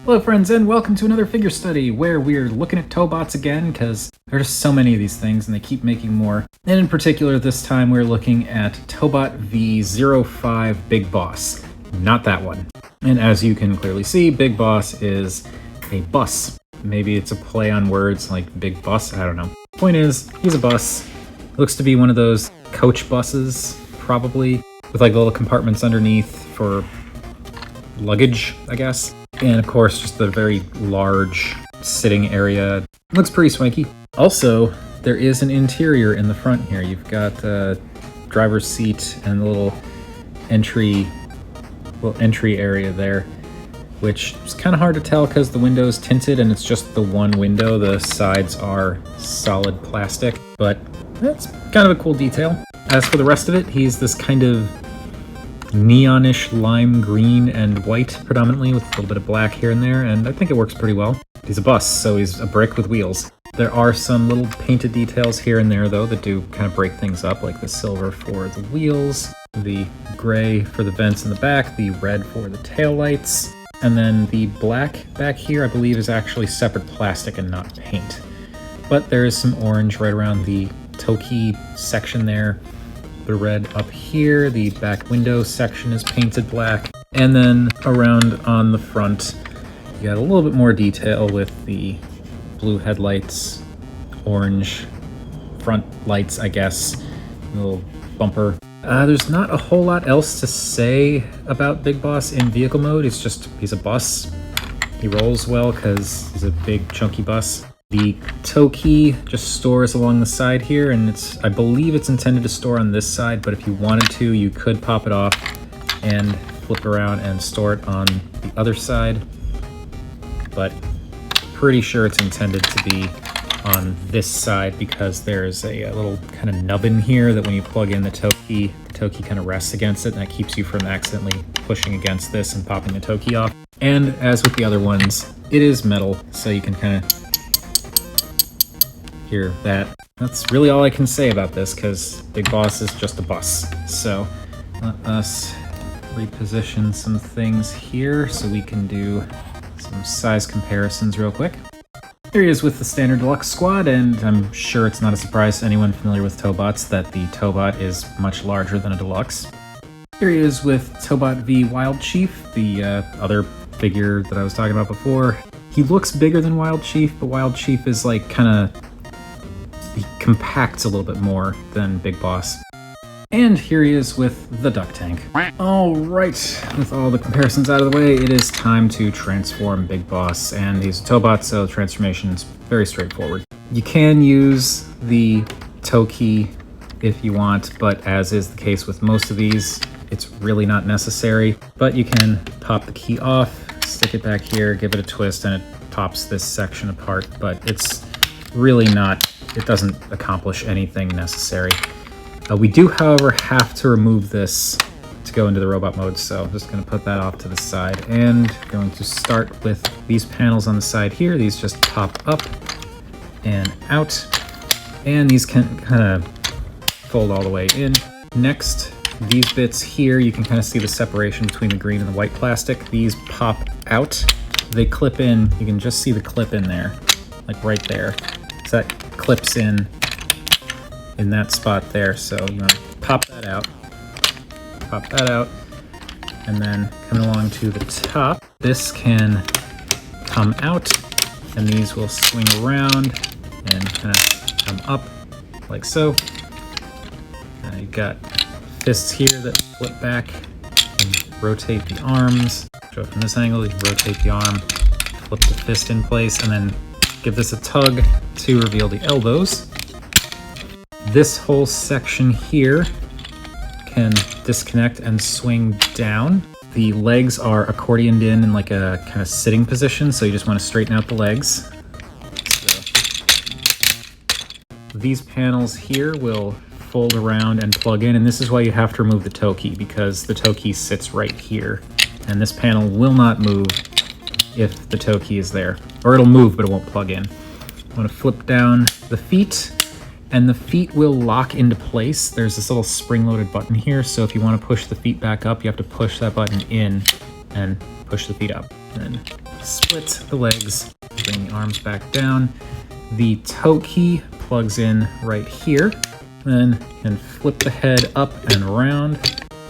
Hello friends, and welcome to another figure study where we're looking at Tobots again because there's so many of these things and they keep making more. And in particular this time we're looking at Tobot V05 Big Boss, not that one. And as you can clearly see, Big Boss is a bus. Maybe it's a play on words like big bus, I don't know. Point is, he's a bus. Looks to be one of those coach buses, probably, with like little compartments underneath for luggage, I guess. And of course, just the very large sitting area. Looks pretty swanky. Also, there is an interior in the front here. You've got the driver's seat and the little entry area there, which is kind of hard to tell because the window is tinted and it's just the one window. The sides are solid plastic, but that's kind of a cool detail. As for the rest of it, he's this kind of neonish lime green and white predominantly, with a little bit of black here and there, and I think it works pretty well. He's a bus, so he's a brick with wheels. There are some little painted details here and there though that do kind of break things up, like the silver for the wheels, the gray for the vents in the back, the red for the taillights, and then the black back here I believe is actually separate plastic and not paint. But there is some orange right around the ToKey section there. The red up here, the back window section is painted black, and then around on the front you got a little bit more detail with the blue headlights, orange front lights, I guess, little bumper. There's not a whole lot else to say about Big Boss in vehicle mode. It's just he's a bus. He rolls well because he's a big chunky bus. The ToKey just stores along the side here, and I believe it's intended to store on this side, but if you wanted to, you could pop it off and flip around and store it on the other side. But pretty sure it's intended to be on this side because there's a little kind of nubbin here that when you plug in the ToKey kind of rests against it, and that keeps you from accidentally pushing against this and popping the ToKey off. And as with the other ones, it is metal, so you can kind of hear that. That's really all I can say about this because Big Boss is just a bus. So let us reposition some things here so we can do some size comparisons real quick. Here he is with the standard deluxe squad, and I'm sure it's not a surprise to anyone familiar with Tobots that the Tobot is much larger than a deluxe. Here he is with Tobot V Wild Chief, the other figure that I was talking about before. He looks bigger than Wild Chief, but Wild Chief is like he compacts a little bit more than Big Boss. And here he is with the duck tank. Alright, with all the comparisons out of the way, it is time to transform Big Boss, and he's a Tobot, so the transformation is very straightforward. You can use the ToKey if you want, but as is the case with most of these, it's really not necessary. But you can pop the key off, stick it back here, give it a twist, and it pops this section apart, but it's really not, it doesn't accomplish anything necessary. We do, however, have to remove this to go into the robot mode, so I'm just going to put that off to the side, and going to start with these panels on the side here. These just pop up and out, and these can kind of fold all the way in. Next, these bits here, you can kind of see the separation between the green and the white plastic. These pop out, they clip in, you can just see the clip in there, like right there. So that clips in that spot there, so you want to pop that out, and then coming along to the top, this can come out, and these will swing around and kind of come up, like so. You've got fists here that flip back and rotate the arms. So from this angle, you can rotate the arm, flip the fist in place, and then give this a tug to reveal the elbows. This whole section here can disconnect and swing down. The legs are accordioned in like a kind of sitting position, so you just want to straighten out the legs. So these panels here will fold around and plug in, and this is why you have to remove the ToKey, because the ToKey sits right here, and this panel will not move if the ToKey is there. Or it'll move, but it won't plug in. I want to flip down the feet, and the feet will lock into place. There's this little spring-loaded button here, so if you want to push the feet back up, you have to push that button in and push the feet up. Then split the legs, bring the arms back down. The ToKey plugs in right here. Then you can flip the head up and around.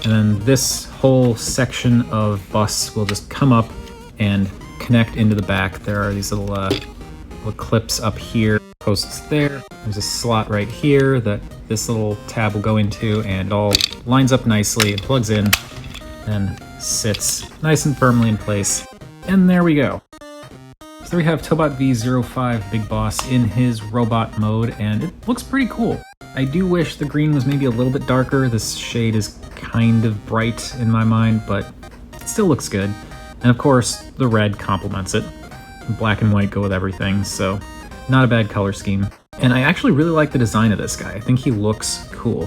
And then this whole section of bus will just come up and connect into the back. There are these little clips up here, posts there. There's a slot right here that this little tab will go into, and all lines up nicely. It plugs in and sits nice and firmly in place. And there we go. So there we have Tobot V05 Big Boss in his robot mode, and it looks pretty cool. I do wish the green was maybe a little bit darker. This shade is kind of bright in my mind, but it still looks good. And of course, the red complements it. Black and white go with everything, so not a bad color scheme. And I actually really like the design of this guy. I think he looks cool.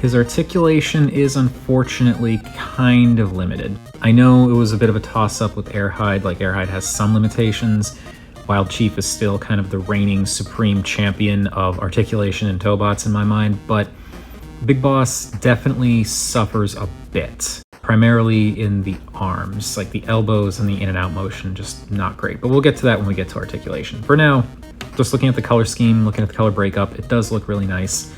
His articulation is unfortunately kind of limited. I know it was a bit of a toss-up with Airhide, like Airhide has some limitations. Wild Chief is still kind of the reigning supreme champion of articulation in Tobots in my mind, but Big Boss definitely suffers a bit, primarily in the arms, like the elbows and the in and out motion, just not great. But we'll get to that when we get to articulation. For now, just looking at the color scheme, looking at the color breakup, it does look really nice.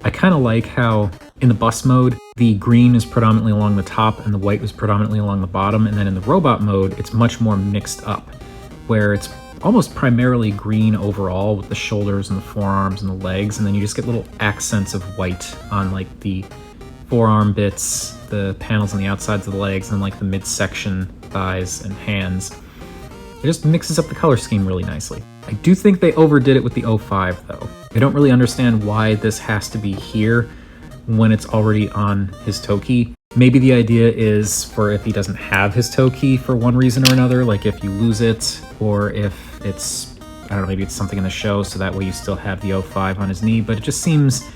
I kind of like how in the bus mode, the green is predominantly along the top and the white was predominantly along the bottom, and then in the robot mode, it's much more mixed up, where it's almost primarily green overall with the shoulders and the forearms and the legs, and then you just get little accents of white on like the forearm bits, the panels on the outsides of the legs, and like the midsection, thighs, and hands. It just mixes up the color scheme really nicely. I do think they overdid it with the 05 though. I don't really understand why this has to be here when it's already on his ToKey. Maybe the idea is for if he doesn't have his ToKey for one reason or another, like if you lose it, or if it's, I don't know, maybe it's something in the show, so that way you still have the 05 on his knee, but it just seems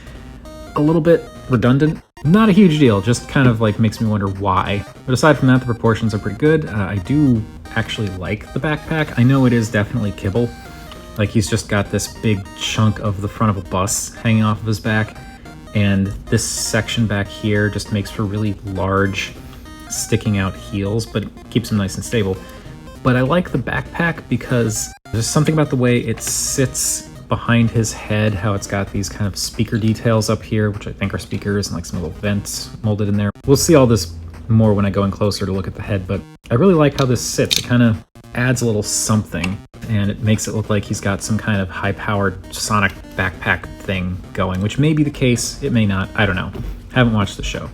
a little bit redundant. Not a huge deal, just kind of like makes me wonder why. But aside from that, the proportions are pretty good. I do actually like the backpack. I know it is definitely kibble. Like he's just got this big chunk of the front of a bus hanging off of his back, and this section back here just makes for really large sticking out heels, but it keeps him nice and stable. But I like the backpack because there's something about the way it sits behind his head, how it's got these kind of speaker details up here, which I think are speakers, and like some little vents molded in there. We'll see all this more when I go in closer to look at the head, but I really like how this sits. It kind of adds a little something, and it makes it look like he's got some kind of high-powered sonic backpack thing going, which may be the case, it may not, I don't know. Haven't watched the show,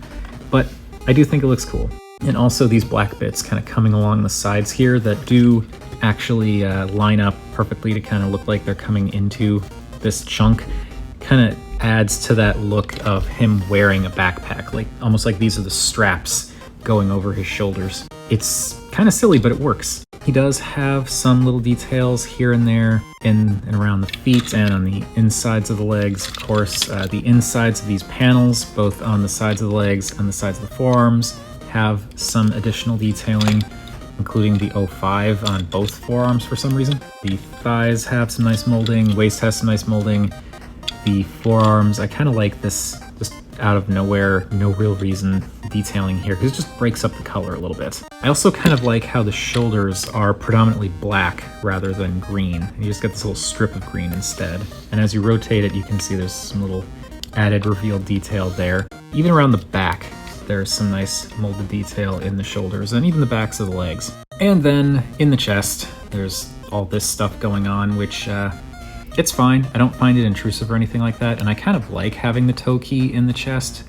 but I do think it looks cool. And also these black bits kind of coming along the sides here that do actually line up perfectly to kind of look like they're coming into this chunk, kind of adds to that look of him wearing a backpack, like almost like these are the straps going over his shoulders. It's kind of silly, but it works. He does have some little details here and there in and around the feet and on the insides of the legs. Of course, the insides of these panels, both on the sides of the legs and the sides of the forearms, have some additional detailing, including the 05 on both forearms for some reason. The thighs have some nice molding, waist has some nice molding. The forearms, I kind of like this just out of nowhere, no real reason detailing here, because it just breaks up the color a little bit. I also kind of like how the shoulders are predominantly black rather than green. And you just get this little strip of green instead. And as you rotate it, you can see there's some little added revealed detail there. Even around the back, there's some nice molded detail in the shoulders and even the backs of the legs. And then in the chest, there's all this stuff going on, which it's fine. I don't find it intrusive or anything like that, and I kind of like having the ToKey in the chest.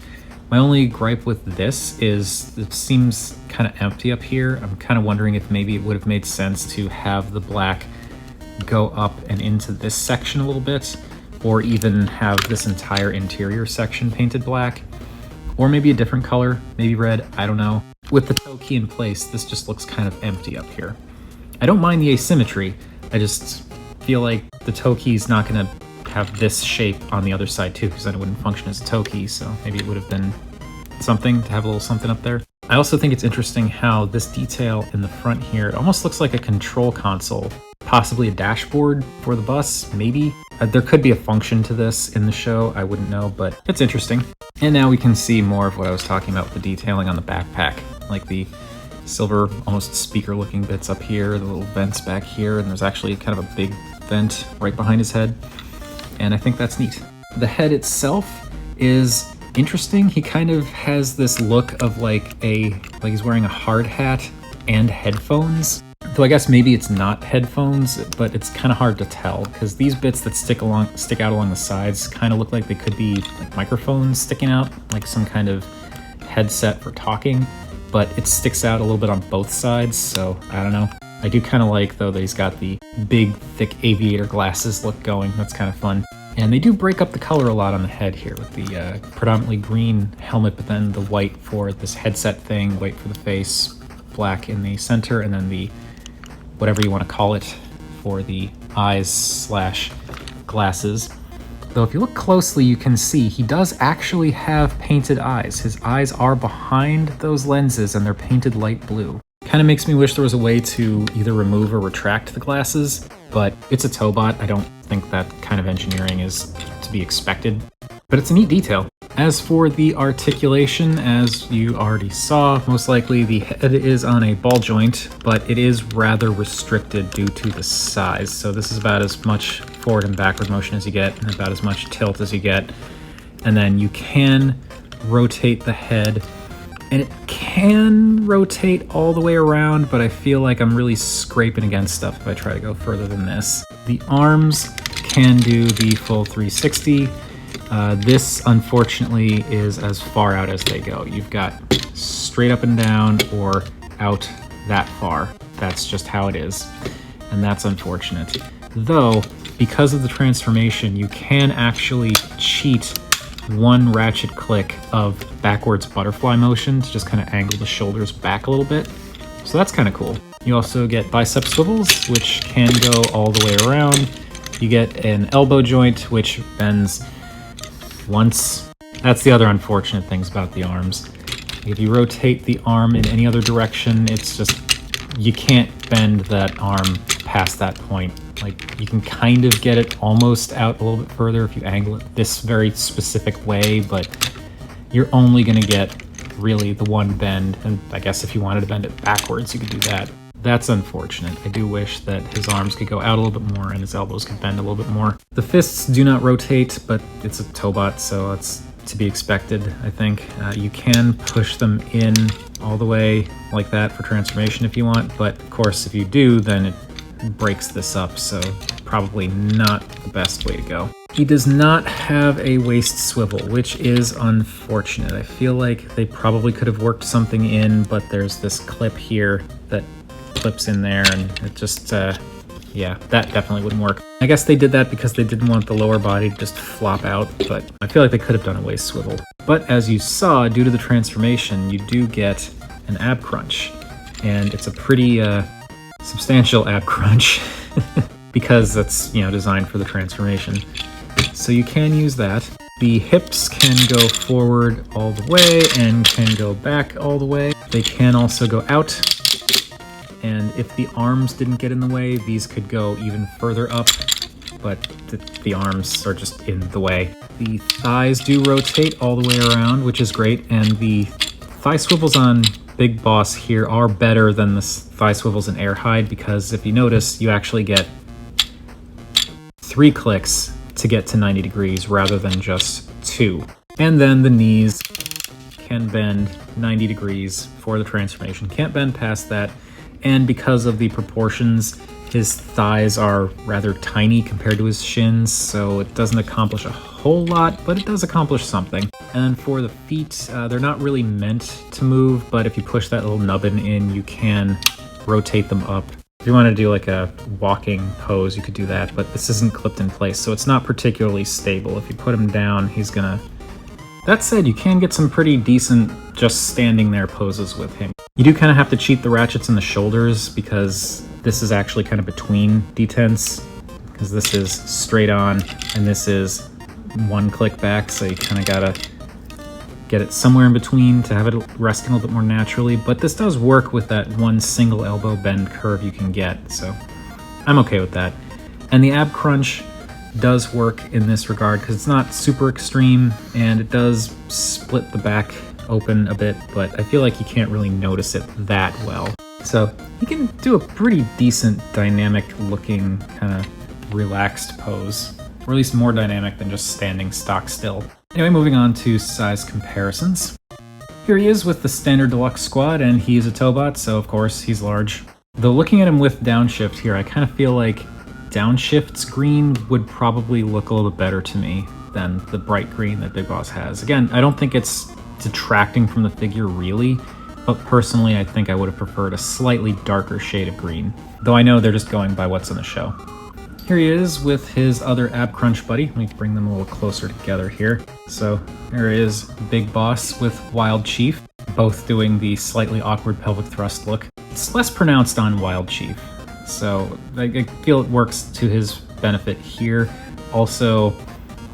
My only gripe with this is it seems kind of empty up here. I'm kind of wondering if maybe it would have made sense to have the black go up and into this section a little bit, or even have this entire interior section painted black, or maybe a different color, maybe red, I don't know. With the ToKey in place, this just looks kind of empty up here. I don't mind the asymmetry, I just feel like the ToKey's not gonna have this shape on the other side too, because then it wouldn't function as a ToKey, so maybe it would have been something to have a little something up there. I also think it's interesting how this detail in the front here, it almost looks like a control console, possibly a dashboard for the bus, maybe. There could be a function to this in the show, I wouldn't know, but it's interesting. And now we can see more of what I was talking about with the detailing on the backpack, like the silver, almost speaker-looking bits up here, the little vents back here, and there's actually kind of a big vent right behind his head, and I think that's neat. The head itself is interesting. He kind of has this look of like he's wearing a hard hat and headphones. Though I guess maybe it's not headphones, but it's kind of hard to tell because these bits that stick out along the sides kind of look like they could be like microphones sticking out, like some kind of headset for talking, but it sticks out a little bit on both sides, so I don't know. I do kind of like, though, that he's got the big, thick aviator glasses look going. That's kind of fun. And they do break up the color a lot on the head here with the predominantly green helmet, but then the white for this headset thing, white for the face, black in the center, and then the whatever you want to call it for the eyes/glasses. Though if you look closely, you can see he does actually have painted eyes. His eyes are behind those lenses and they're painted light blue. Kind of makes me wish there was a way to either remove or retract the glasses, but it's a Tobot. I don't think that kind of engineering is to be expected, but it's a neat detail. As for the articulation, as you already saw, most likely the head is on a ball joint, but it is rather restricted due to the size. So this is about as much forward and backward motion as you get, and about as much tilt as you get. And then you can rotate the head, and it can rotate all the way around, but I feel like I'm really scraping against stuff if I try to go further than this. The arms can do the full 360. This, unfortunately, is as far out as they go. You've got straight up and down or out that far. That's just how it is, and that's unfortunate. Though, because of the transformation, you can actually cheat one ratchet click of backwards butterfly motion to just kind of angle the shoulders back a little bit. So that's kind of cool. You also get bicep swivels, which can go all the way around. You get an elbow joint, which bends once. That's the other unfortunate things about the arms. If you rotate the arm in any other direction, it's just, you can't bend that arm past that point. Like, you can kind of get it almost out a little bit further if you angle it this very specific way, but you're only going to get really the one bend, and I guess if you wanted to bend it backwards, you could do that. That's unfortunate. I do wish that his arms could go out a little bit more and his elbows could bend a little bit more. The fists do not rotate, but it's a Tobot, so it's to be expected, I think. You can push them in all the way like that for transformation if you want, but of course if you do, then it breaks this up, so probably not the best way to go. He does not have a waist swivel, which is unfortunate. I feel like they probably could have worked something in, but there's this clip here that clips in there, and it just, yeah, that definitely wouldn't work. I guess they did that because they didn't want the lower body to just flop out, but I feel like they could have done a waist swivel. But as you saw, due to the transformation, you do get an ab crunch, and it's a pretty substantial ab crunch because that's, you know, designed for the transformation. So you can use that. The hips can go forward all the way and can go back all the way. They can also go out. And if the arms didn't get in the way, these could go even further up, but the arms are just in the way. The thighs do rotate all the way around, which is great, and the thigh swivels on Big Boss here are better than the thigh swivels in Airhide, because if you notice, you actually get 3 clicks to get to 90 degrees rather than just 2. And then the knees can bend 90 degrees for the transformation. Can't bend past that. And because of the proportions, his thighs are rather tiny compared to his shins, so it doesn't accomplish a whole lot, but it does accomplish something. And for the feet, they're not really meant to move, but if you push that little nubbin in, you can rotate them up. If you want to do like a walking pose, you could do that, but this isn't clipped in place, so it's not particularly stable. If you put him down, he's gonna... That said, you can get some pretty decent just standing there poses with him. You do kind of have to cheat the ratchets in the shoulders because this is actually kind of between detents, because this is straight on and this is 1 click back, so you kind of gotta get it somewhere in between to have it resting a little bit more naturally, but this does work with that 1 single elbow bend curve you can get, so I'm okay with that. And the ab crunch does work in this regard because it's not super extreme, and it does split the back open a bit, but I feel like you can't really notice it that well. So he can do a pretty decent dynamic looking kind of relaxed pose, or at least more dynamic than just standing stock still. Anyway, moving on to size comparisons. Here he is with the standard deluxe squad, and he is a Tobot, so of course he's large. Though looking at him with downshift here, I kind of feel like downshift's green would probably look a little better to me than the bright green that Big Boss has. Again, I don't think it's detracting from the figure really, but personally I think I would have preferred a slightly darker shade of green, though I know they're just going by what's on the show. Here he is with his other Ab Crunch buddy. Let me bring them a little closer together here. So here is Big Boss with Wild Chief, both doing the slightly awkward pelvic thrust look. It's less pronounced on Wild Chief, so I feel it works to his benefit here. Also,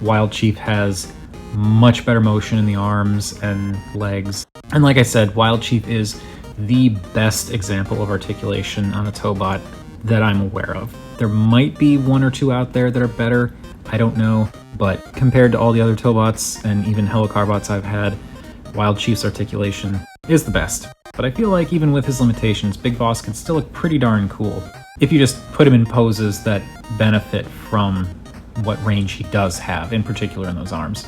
Wild Chief has much better motion in the arms and legs. And like I said, Wild Chief is the best example of articulation on a Tobot that I'm aware of. There might be one or two out there that are better, I don't know, but compared to all the other Tobots and even Helicarbots I've had, Wild Chief's articulation is the best. But I feel like even with his limitations, Big Boss can still look pretty darn cool if you just put him in poses that benefit from what range he does have, in particular in those arms.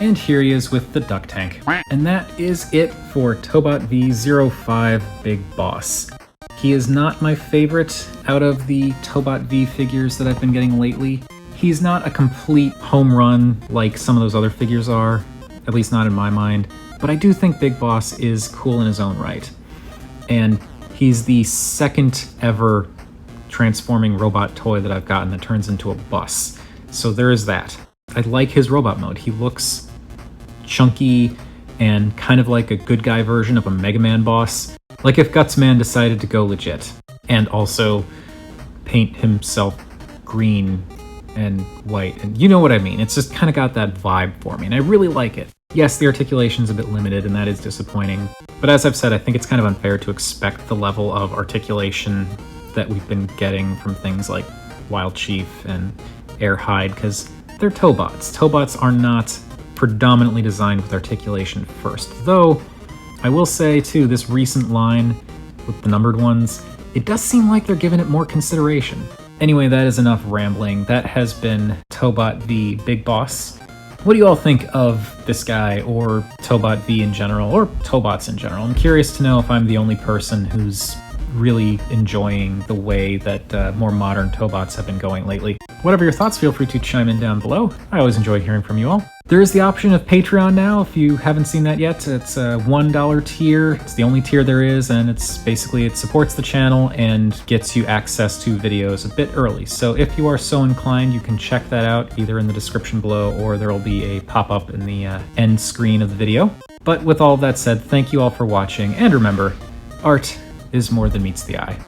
And here he is with the Duck Tank. And that is it for Tobot V05 Big Boss. He is not my favorite out of the Tobot V figures that I've been getting lately. He's not a complete home run like some of those other figures are, at least not in my mind, but I do think Big Boss is cool in his own right. And he's the second ever transforming robot toy that I've gotten that turns into a bus. So there is that. I like his robot mode. He looks chunky and kind of like a good guy version of a Mega Man boss. Like if Gutsman decided to go legit and also paint himself green and white, and you know what I mean. It's just kind of got that vibe for me, and I really like it. Yes, the articulation's a bit limited, and that is disappointing, but as I've said, I think it's kind of unfair to expect the level of articulation that we've been getting from things like Wild Chief and Airhide, because they're Tobots. Tobots are not predominantly designed with articulation first, though I will say, too, this recent line with the numbered ones, it does seem like they're giving it more consideration. Anyway, that is enough rambling. That has been Tobot V Big Boss. What do you all think of this guy, or Tobot V in general, or Tobots in general? I'm curious to know if I'm the only person who's really enjoying the way that more modern Tobots have been going lately. Whatever your thoughts, feel free to chime in down below. I always enjoy hearing from you all. There is the option of Patreon now, if you haven't seen that yet. It's a $1 tier. It's the only tier there is, and it's basically, it supports the channel and gets you access to videos a bit early. So if you are so inclined, you can check that out either in the description below, or there will be a pop-up in the end screen of the video. But with all of that said, thank you all for watching, and remember, art is more than meets the eye.